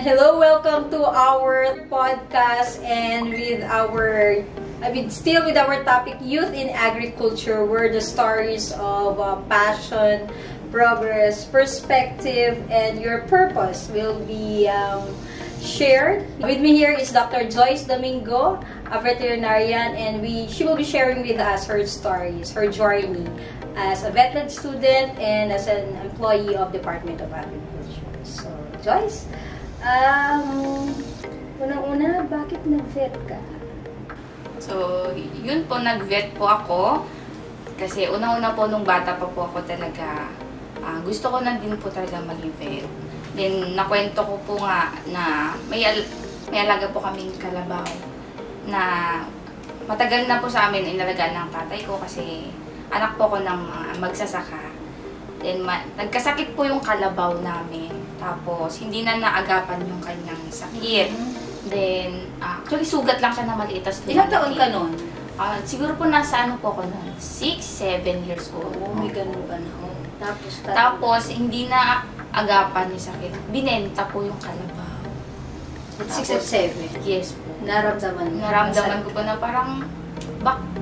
Hello, welcome to our podcast and still with our topic, Youth in Agriculture, where the stories of passion, progress, perspective, and your purpose will be shared. With me here is Dr. Joyce Domingo, a veterinarian, and she will be sharing with us her stories, her journey as a vet student and as an employee of Department of Agriculture. So, Joyce, unang-una, bakit nag-vet ka? So, yun po, nag-vet po ako. Kasi unang-una po, nung bata pa po ako talaga, gusto ko na din po talaga maging vet. Then, nakwento ko po nga na may alaga po kaming kalabaw na matagal na po sa amin inalagaan ng tatay ko kasi anak po ko ng magsasaka. Then, nagkasakit po yung kalabaw namin. Tapos, hindi na naagapan yung kanyang sakit. Then, actually, sugat lang siya na maliit. Ilang taon ka nun? Siguro po nasa ano po ako nun, 6-7 years old. Oo, may ganun ka na. Tapos, hindi na agapan yung sakit. Binenta po yung kalabaw. At 6 or 7? Yes po. Naramdaman ko po na parang,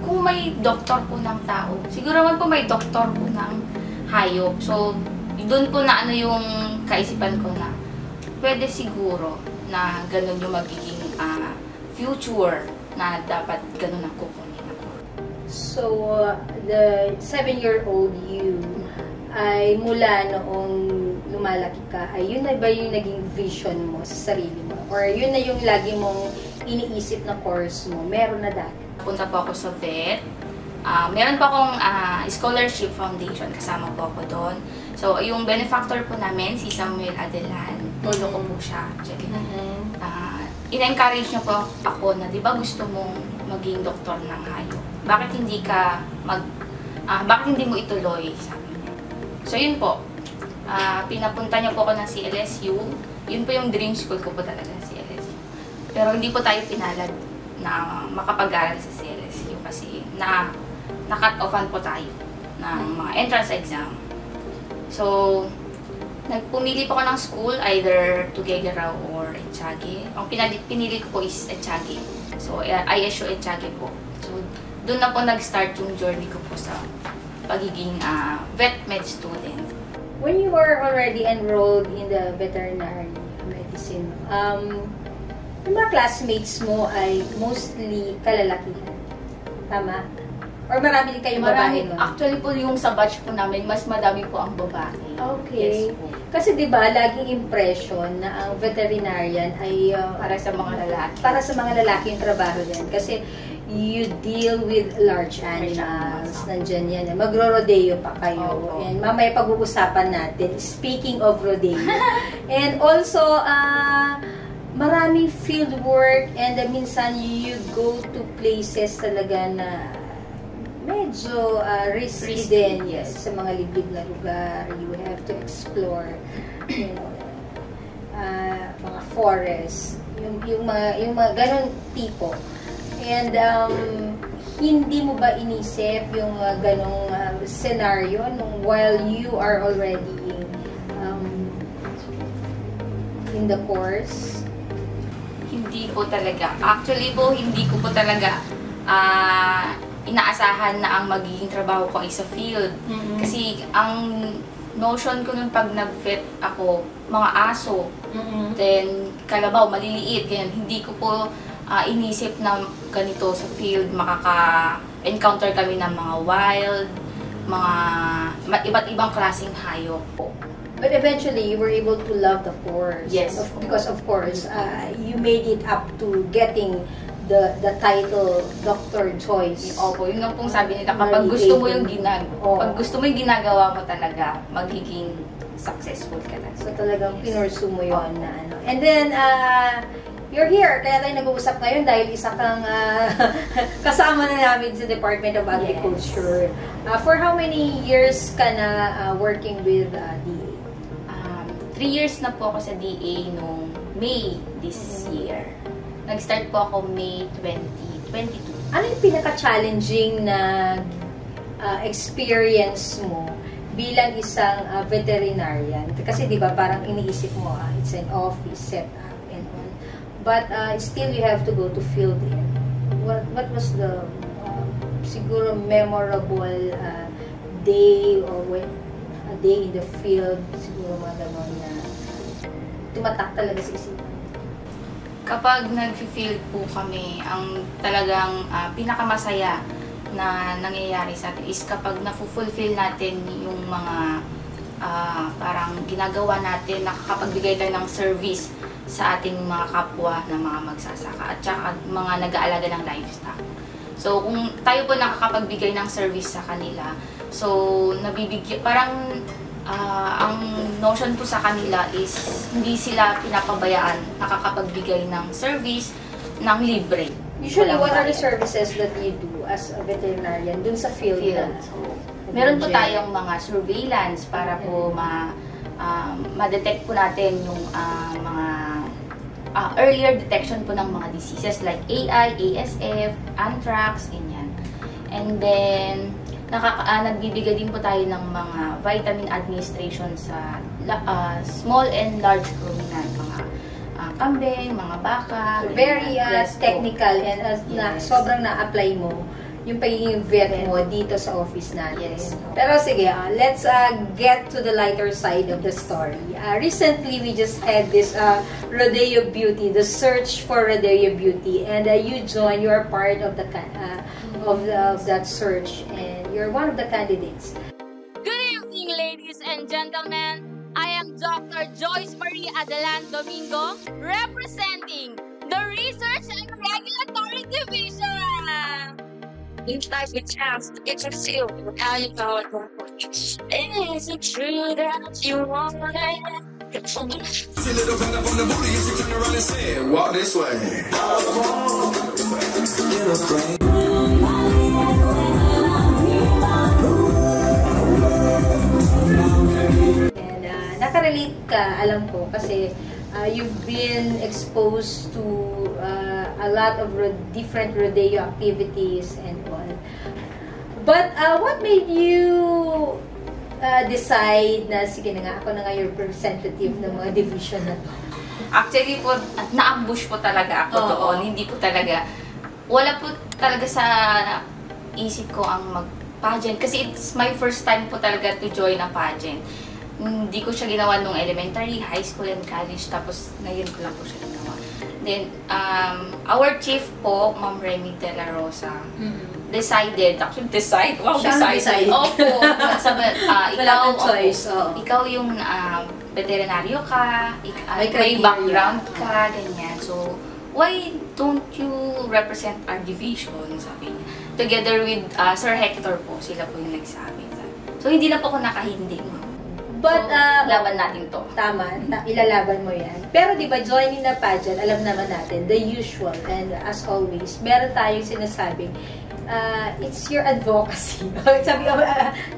kung may doktor po ng tao, siguro naman po may doktor po ng hayop. So, doon po na ano yung kaisipan ko na pwede siguro na ganun yung magiging future na dapat ganun ang kukunin ako. So, the 7-year-old you ay mula noong lumalaki ka, ay yun na ba yung naging vision mo sa sarili mo? Or yun na yung lagi mong iniisip na course mo? Meron na dati? Punta po ako sa vet. Meron pa akong scholarship foundation, kasama po ako doon. So, yung benefactor po namin, si Samuel Adelan, lolo ko po siya. Actually. In-encourage niya po ako na, di ba gusto mong maging doktor ng hayop? Bakit hindi mo ituloy? Sabi niya. So, yun po. Pinapunta niya po ako ng CLSU. Yun po yung dream school ko po talaga, CLSU. Pero hindi po tayo pinalad na makapag-aral sa CLSU kasi na-cut offan po tayo ng mga entrance exam. So, nagpumili po ako ng school, either Tuguegarao or Etiague. Ang pinili ko po is Etiague. So, ISU Etiague po. So, doon na po nag-start yung journey ko po sa pagiging vet med student. When you were already enrolled in the veterinary medicine, yung mga classmates mo ay mostly kalalakihan. Tama? Or marami din kayong babae nun? Actually po, yung sa batch po namin, mas madami po ang babae. Okay. Yes po. Kasi di ba laging impression na ang veterinarian ay Para sa mga lalaki. Para sa mga lalaki yung trabaho din. Kasi you deal with large animals. Nandyan yan. Magro-rodeo pa kayo. Oh. And mamaya pag-uusapan natin. Speaking of rodeo. And also, maraming field work and minsan you go to places talaga na medyo risky din. Yes. Sa mga liblib na lugar, you have to explore, you know, mga forest, yung mga ganun tipo. And hindi mo ba inisip yung ganung scenario nung while you are already in the course? Hindi po talaga. Actually po, hindi ko po talaga inaasahan na ang magiging trabaho ko ay sa field. Kasi ang notion ko nung pag nag-vet ako, mga aso, then kalabaw, maliliit, ganyan. Hindi ko po inisip na ganito sa field, makaka-encounter kami ng mga wild, mga iba't ibang klaseng hayop po. But eventually, you were able to love the course. Yes. Because of course, you made it up to getting the title Dr. Joyce. Opo, yun nga pong sabi nila, kapag gusto mo yung ginagawa mo talaga, magiging successful ka na. So talagang pinursu mo yun na ano. And then, you're here, kaya tayo nag-uusap ngayon dahil isa kang kasama na namin sa Department of Agriculture. Yes. For how many years ka na working with DA? 3 years na po ako sa DA noong May this year. Nag-start po ako May 2022. Ano yung pinaka-challenging na experience mo bilang isang veterinarian? Kasi di ba parang iniisip mo, it's an office setup. but still you have to go to field in. What was the siguro memorable day or when a day in the field, siguro mga gano'n na tumatak talaga sa isipan? Kapag nag-field po kami, ang talagang pinakamasaya na nangyayari sa atin is kapag na-fulfill natin yung mga parang ginagawa natin, nakakapagbigay tayo ng service sa ating mga kapwa na mga magsasaka at saka mga nag-aalaga ng livestock. So, kung tayo po nakakapagbigay ng service sa kanila, so, nabibigyan, parang ang notion po sa kanila is hindi sila pinapabayaan, nakakapagbigay ng service ng libre. Usually, what are the services that you do as a veterinarian dun sa field? So, meron po tayong mga surveillance para po ma-detect po natin yung mga earlier detection po ng mga diseases like AI, ASF, anthrax, ganyan. And then, nagbibigay din po tayo ng mga vitamin administration sa small and large ruminant, mga kambing, mga baka. So, very technical and sobrang na-apply mo yung pagiging vet mo dito sa office natin. Yes. Pero sige, let's get to the lighter side of the story. Recently, we just had this Rodeo Beauty, the search for Rodeo Beauty, and you are part of the of that search, and you're one of the candidates. Good evening, ladies and gentlemen. I am Dr. Joyce Marie Adelan Domingo, representing the Research and Regulatory Division. Each life we task, it's a seal with how you go it. Is it true that you want it? See a little bit up on the booty, you turn around and say, walk this way. And nakarelate ka, alam ko, kasi you've been exposed to a lot of different rodeo activities and all. But what made you decide na, sige na nga, ako na nga your representative ng mga division na to? Actually po, na-ambush po talaga ako doon. Hindi po talaga, wala po talaga sa isip ko ang mag-pageant. Kasi it's my first time po talaga to join a pageant. Hindi ko siya ginawa nung elementary, high school, and college. Tapos, ngayon ko lang po siya ginawa. Then, our chief po, Ma'am Remy De La Rosa, decided. Opo. Ikaw yung veterinaryo ka, may background ka, ganyan. So, why don't you represent our division, sabi niya. Together with Sir Hector po, sila po yung nagsabi. So, hindi na po ako nakahindi. But, laban natin to. Tama, ilalaban mo yan. Pero di ba, joining the pageant, alam naman natin, the usual, and as always, meron tayong sinasabing, it's your advocacy. Sabi ko,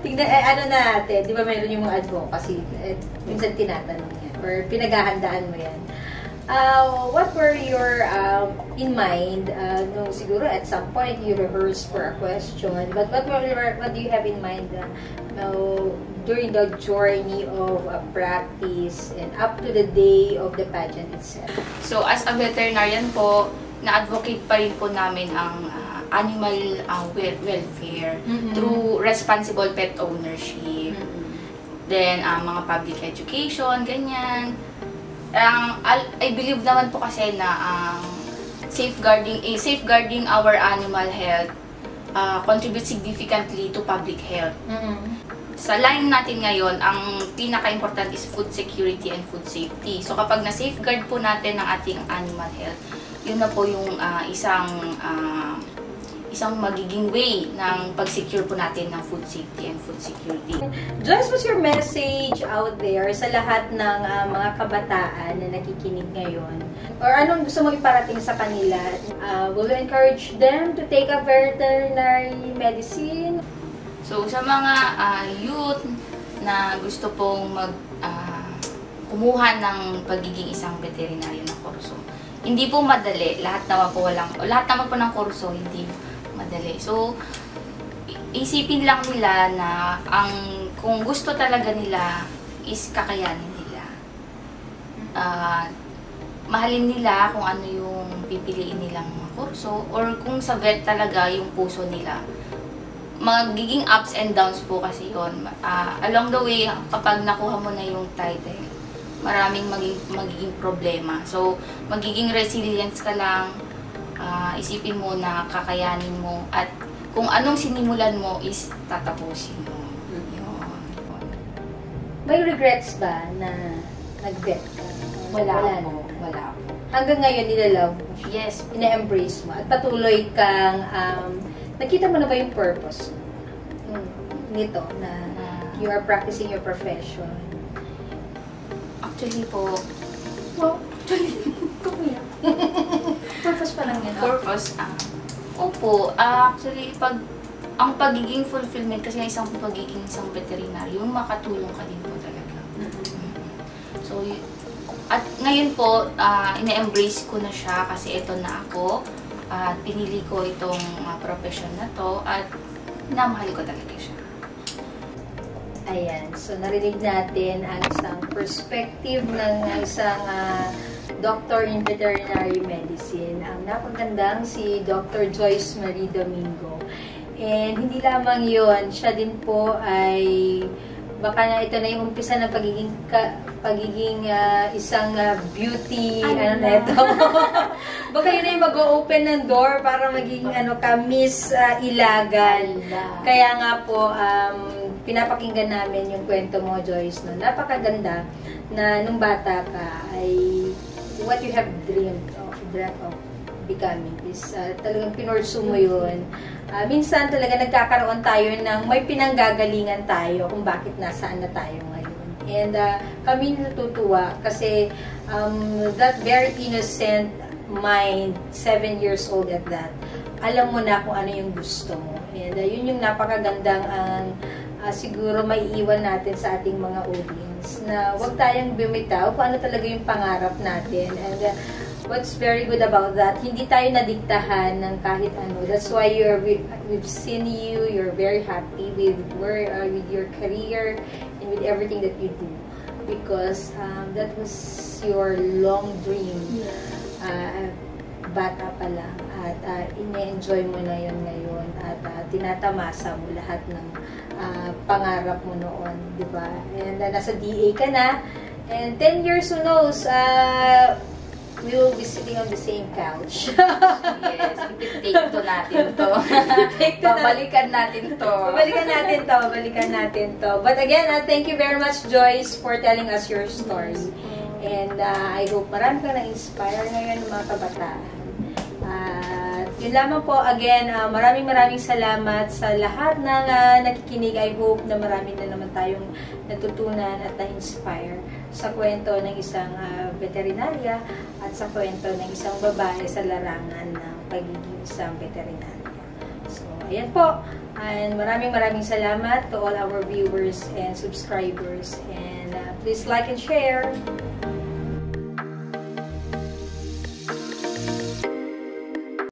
tignan, ano natin, di ba mayroon yung mga advocacy, minsan tinatanong yan, or pinaghahandaan mo yan. What were your in mind? No, siguro at some point you rehearsed for a question, but what do you have in mind during the journey of practice and up to the day of the pageant itself? So, as a veterinarian po, na-advocate pa rin po namin ang animal welfare through responsible pet ownership. Then, mga public education, ganyan. I believe naman po kasi na safeguarding our animal health contributes significantly to public health. Sa line natin ngayon, ang pinaka-important is food security and food safety. So kapag na-safeguard po natin ang ating animal health, yun na po yung isang magiging way ng pag-secure po natin ng food safety and food security. Joyce, what's your message out there sa lahat ng mga kabataan na nakikinig ngayon? Or anong gusto mo iparating sa kanila? Will you encourage them to take a veterinary medicine? So, sa mga youth na gusto pong kumuha ng pagiging isang veterinaryo na kurso, hindi po madali. Lahat naman po ng kurso, hindi madali. So, isipin lang nila na kung gusto talaga nila is kakayanin nila. mahalin nila kung ano yung pipiliin nilang kurso, or kung sa vet talaga yung puso nila. Magiging ups and downs po kasi yun. Along the way, kapag nakuha mo na yung title, maraming magiging problema. So, magiging resilience ka lang, isipin mo na kakayanin mo, at kung anong sinimulan mo is tatapusin mo. Yun. May regrets ba na nag-vet ka? Wala po. Hanggang ngayon, nilalove mo siya? Yes. Ina-embrace mo? At patuloy kang, nakita mo na ba yung purpose nito na you are practicing your profession? Actually po, Purpose pa lang yan. purpose, opo, actually, ang pagiging fulfillment kasi ng isang pagiging isang veterinary, yung makatulong ka din po talaga. So, at ngayon po, ina-embrace ko na siya kasi ito na ako, at pinili ko itong profession na to, at namahal ko talaga siya. Ayan. So, narinig natin ang isang perspective ng isang doctor in veterinary medicine. Ang napagandang si Dr. Joyce Marie Domingo. And hindi lamang yon, siya din po ay baka na ito na yung umpisa ng pagiging isang beauty neto. Baka yun na yung mag-open ng door para maging Miss Ilagan. Kaya nga po, pinapakinggan namin yung kwento mo, Joyce, no? Napakaganda na nung bata ka ay what you have dreamt of becoming is talagang pinursu mo yun. Minsan talaga nagkakaroon tayo ng may pinanggagalingan tayo kung bakit nasaan na tayo ngayon. And kami natutuwa kasi that very innocent mind, 7 years old at that, alam mo na kung ano yung gusto mo. And yun yung napakagandang siguro may iwan natin sa ating mga audience na huwag tayong bumitaw kung ano talaga yung pangarap natin. And what's very good about that, hindi tayo nadiktahan ng kahit ano. That's why we've seen you're very happy with your career and with everything that you do. Because that was your long dream. Bata pa lang. At ine-enjoy mo na yun ngayon. At tinatamasa mo lahat ng pangarap mo noon. Diba? And nasa DA ka na. And 10 years, who knows, we will be sitting on the same couch. Yes, take to natin to. Babalikan natin to. But again, thank you very much, Joyce, for telling us your story. And I hope marami kang na-inspire ngayon ng mga kabataan. Yun lamang po, again, maraming salamat sa lahat ng nakikinig. I hope na marami na naman tayong natutunan at na-inspire sa kwento ng isang veterinarya at sa kwento ng isang babae sa larangan ng pagiging isang veterinarya. So, ayan po. And maraming salamat to all our viewers and subscribers. And please like and share.